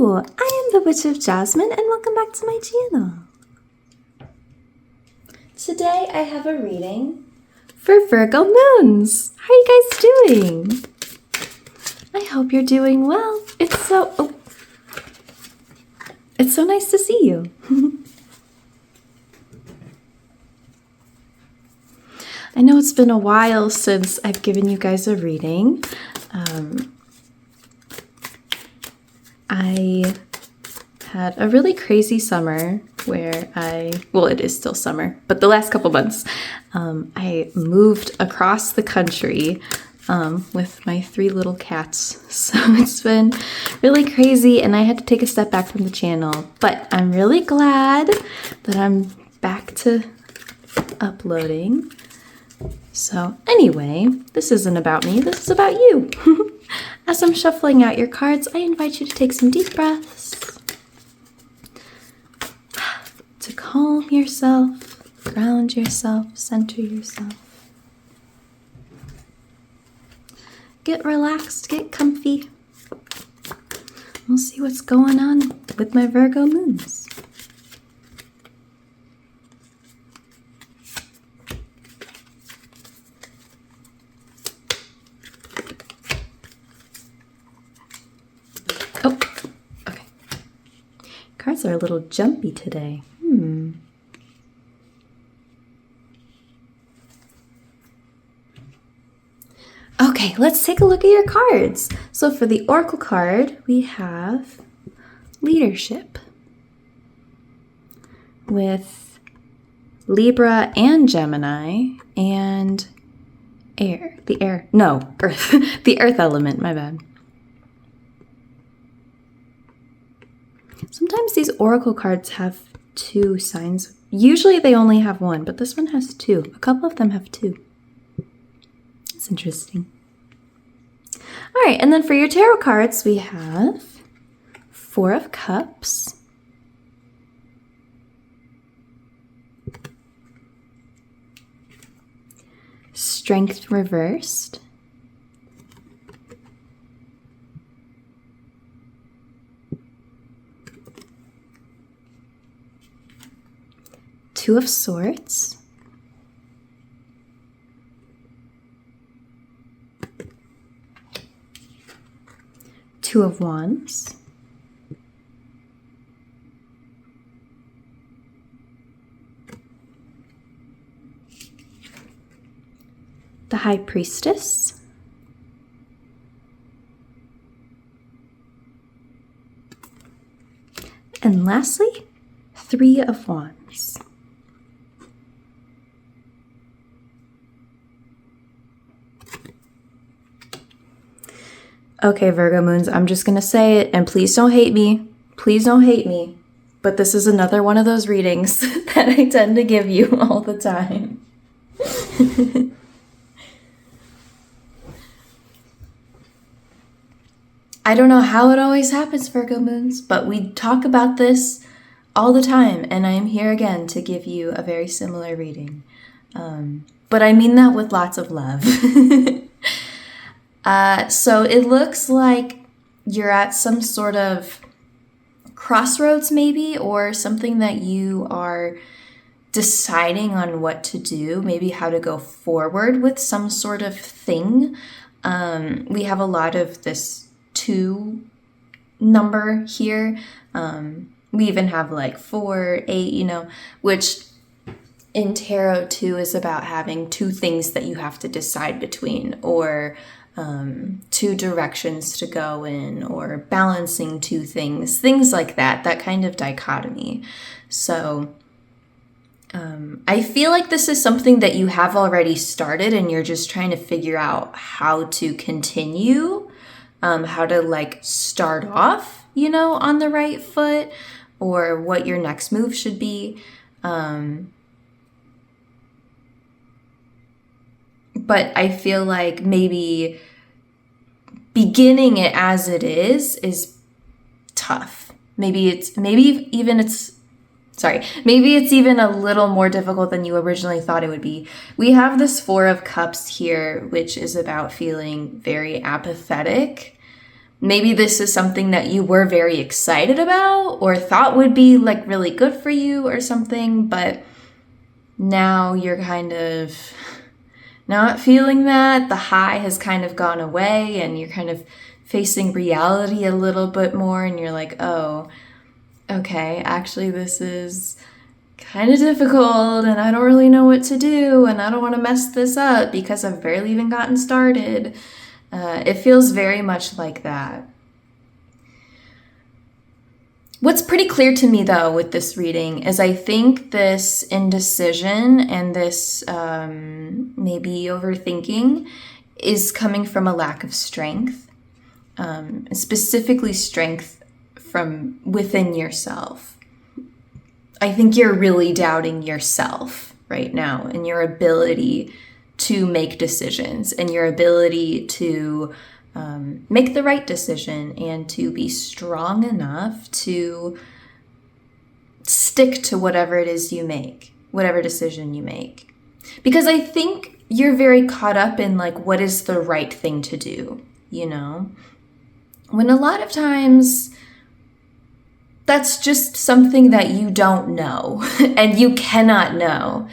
Hello, I am the Witch of Jasmine and welcome back to my channel. Today I have a reading for Virgo moons. How are you guys doing? I hope you're doing well. It's so nice to see you. I know it's been a while since I've given you guys a reading. I had a really crazy summer where it is still summer, but the last couple months, I moved across the country with my 3 little cats. So it's been really crazy and I had to take a step back from the channel, but I'm really glad that I'm back to uploading. So anyway, this isn't about me, this is about you. As I'm shuffling out your cards, I invite you to take some deep breaths, to calm yourself, ground yourself, center yourself. Get relaxed, get comfy. We'll see what's going on with my Virgo moons. Oh, okay. Cards are a little jumpy today. Okay, let's take a look at your cards. So for the Oracle card, we have Leadership with Libra and Gemini and Earth. The Earth element, my bad. Sometimes these Oracle cards have 2 signs. Usually they only have 1, but this one has 2. A couple of them have 2. It's interesting. All right, and then for your tarot cards, we have 4 of Cups, Strength reversed, Two of Swords, Two of Wands, the High Priestess, and lastly, 3 of Wands. Okay, Virgo moons, I'm just going to say it, and please don't hate me. Please don't hate me. But this is another one of those readings that I tend to give you all the time. I don't know how it always happens, Virgo moons, but we talk about this all the time, and I am here again to give you a very similar reading. But I mean that with lots of love. So it looks like you're at some sort of crossroads maybe, or something that you are deciding on what to do, maybe how to go forward with some sort of thing. We have a lot of this 2 number here. We even have like 4, 8, which in tarot 2 is about having 2 things that you have to decide between, or 2 directions to go in, or balancing 2 things like that kind of dichotomy. So I feel like this is something that you have already started and you're just trying to figure out how to continue, how to like start off, on the right foot, or what your next move should be. But I feel like maybe beginning it as it is tough. Maybe it's even a little more difficult than you originally thought it would be. We have this 4 of Cups here, which is about feeling very apathetic Maybe this is something that you were very excited about or thought would be like really good for you or something, but now you're kind of not feeling that. The high has kind of gone away and you're kind of facing reality a little bit more, and you're like, oh, okay, actually this is kind of difficult and I don't really know what to do and I don't want to mess this up because I've barely even gotten started. It feels very much like that. What's pretty clear to me, though, with this reading is I think this indecision and this maybe overthinking is coming from a lack of strength, specifically strength from within yourself. I think you're really doubting yourself right now and your ability to make decisions and your ability to make the right decision and to be strong enough to stick to whatever it is you make, whatever decision you make. Because I think you're very caught up in like, what is the right thing to do, you know? When a lot of times that's just something that you don't know and you cannot know.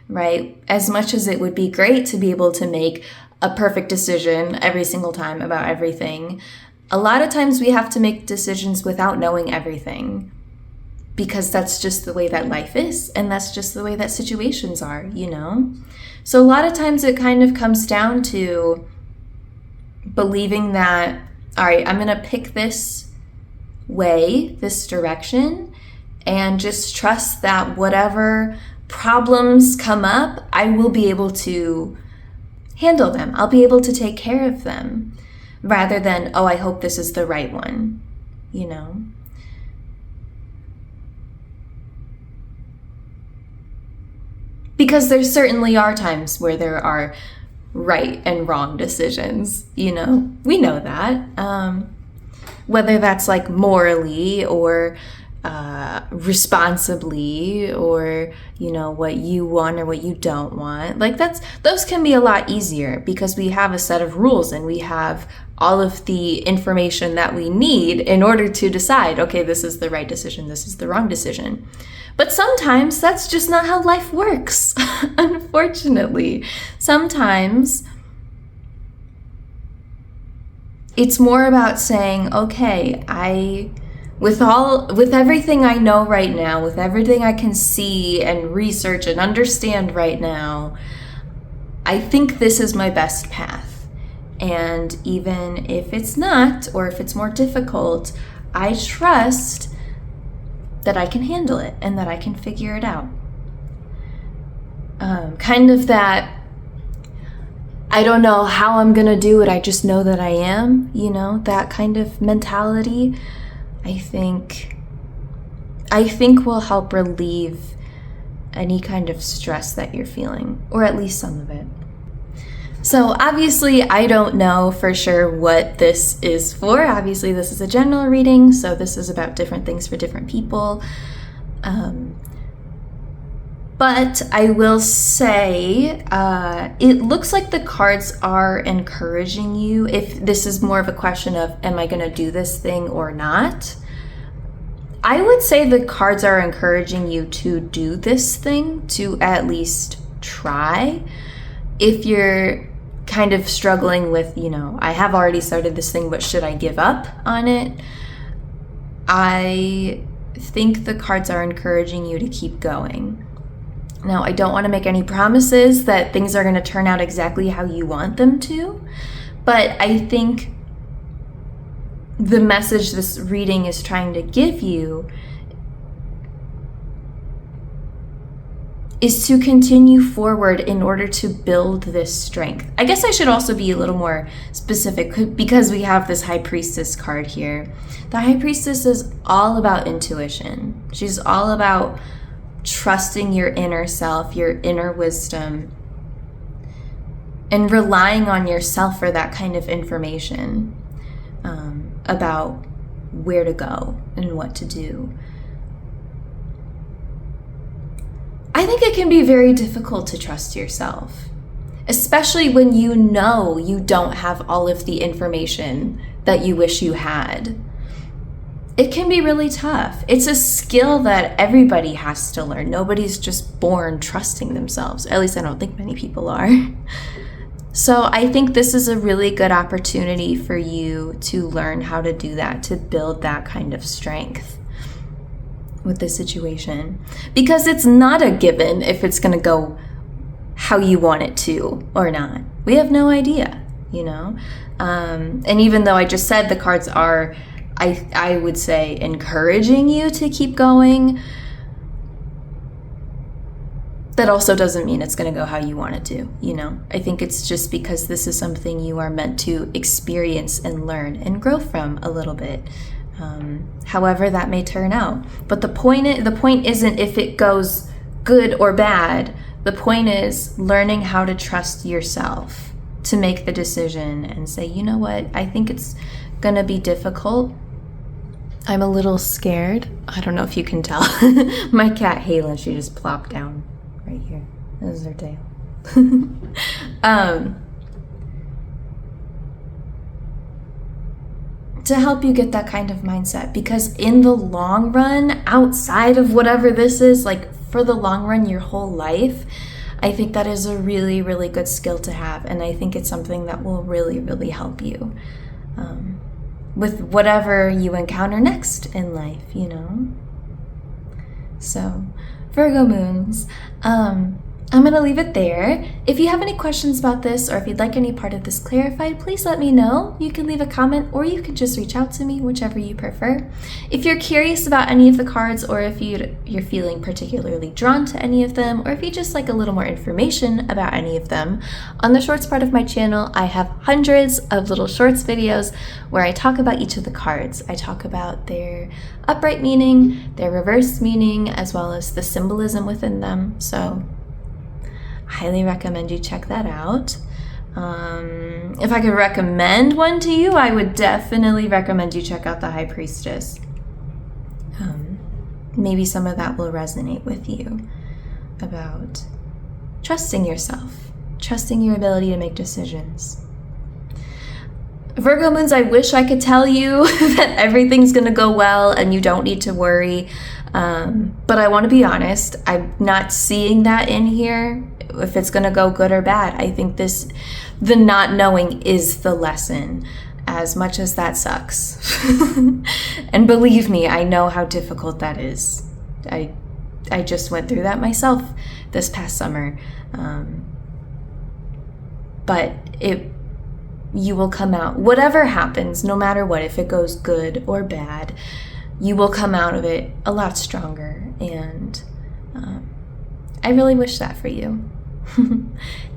Right? As much as it would be great to be able to make a perfect decision every single time about everything, a lot of times we have to make decisions without knowing everything because that's just the way that life is and that's just the way that situations are, you know? So a lot of times it kind of comes down to believing that, all right, I'm going to pick this way, this direction, and just trust that whatever problems come up, I will be able to handle them. I'll be able to take care of them rather than, oh, I hope this is the right one, you know? Because there certainly are times where there are right and wrong decisions, you know? We know that. Whether that's like morally or responsibly or, you know, what you want or what you don't want. Like those can be a lot easier because we have a set of rules and we have all of the information that we need in order to decide, okay, this is the right decision, this is the wrong decision. But sometimes that's just not how life works, unfortunately. Sometimes it's more about saying, okay, with everything I know right now, with everything I can see and research and understand right now, I think this is my best path. And even if it's not, or if it's more difficult, I trust that I can handle it and that I can figure it out. Kind of that, I don't know how I'm gonna do it, I just know that I am, you know, that kind of mentality. I think will help relieve any kind of stress that you're feeling, or at least some of it. So obviously, I don't know for sure what this is for. Obviously, this is a general reading, so this is about different things for different people. But I will say, it looks like the cards are encouraging you. If this is more of a question of, am I going to do this thing or not? I would say the cards are encouraging you to do this thing, to at least try. If you're kind of struggling with, you know, I have already started this thing, but should I give up on it? I think the cards are encouraging you to keep going. Now, I don't want to make any promises that things are going to turn out exactly how you want them to, but I think the message this reading is trying to give you is to continue forward in order to build this strength. I guess I should also be a little more specific because we have this High Priestess card here. The High Priestess is all about intuition. She's all about trusting your inner self, your inner wisdom, and relying on yourself for that kind of information about where to go and what to do. I think it can be very difficult to trust yourself, especially when you know you don't have all of the information that you wish you had. It can be really tough. It's a skill that everybody has to learn. Nobody's just born trusting themselves. At least I don't think many people are. So I think this is a really good opportunity for you to learn how to do that, to build that kind of strength with this situation. Because it's not a given if it's going to go how you want it to or not. We have no idea, you know? And even though I just said the cards are, I would say, encouraging you to keep going, that also doesn't mean it's going to go how you want it to, you know? I think it's just because this is something you are meant to experience and learn and grow from a little bit, however that may turn out. But the point isn't if it goes good or bad. The point is learning how to trust yourself to make the decision and say, you know what, I think it's going to be difficult. I'm a little scared. I don't know if you can tell. My cat Halen, she just plopped down right here. This is her tail. To help you get that kind of mindset, because in the long run, outside of whatever this is, like for the long run, your whole life, I think that is a really, really good skill to have. And I think it's something that will really, really help you with whatever you encounter next in life, you know? So, Virgo moons, I'm going to leave it there. If you have any questions about this, or if you'd like any part of this clarified, please let me know. You can leave a comment, or you can just reach out to me, whichever you prefer. If you're curious about any of the cards, or if you're feeling particularly drawn to any of them, or if you just like a little more information about any of them, on the shorts part of my channel, I have hundreds of little shorts videos where I talk about each of the cards. I talk about their upright meaning, their reverse meaning, as well as the symbolism within them. So highly recommend you check that out. If I could recommend one to you, I would definitely recommend you check out the High Priestess. Maybe some of that will resonate with you about trusting yourself, trusting your ability to make decisions. Virgo moons, I wish I could tell you that everything's going to go well and you don't need to worry. But I want to be honest, I'm not seeing that in here. If it's going to go good or bad, I think the not knowing is the lesson, as much as that sucks. And believe me, I know how difficult that is. I just went through that myself this past summer. But you will come out, whatever happens, no matter what, if it goes good or bad, you will come out of it a lot stronger. And I really wish that for you.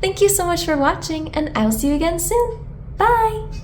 Thank you so much for watching, and I will see you again soon. Bye!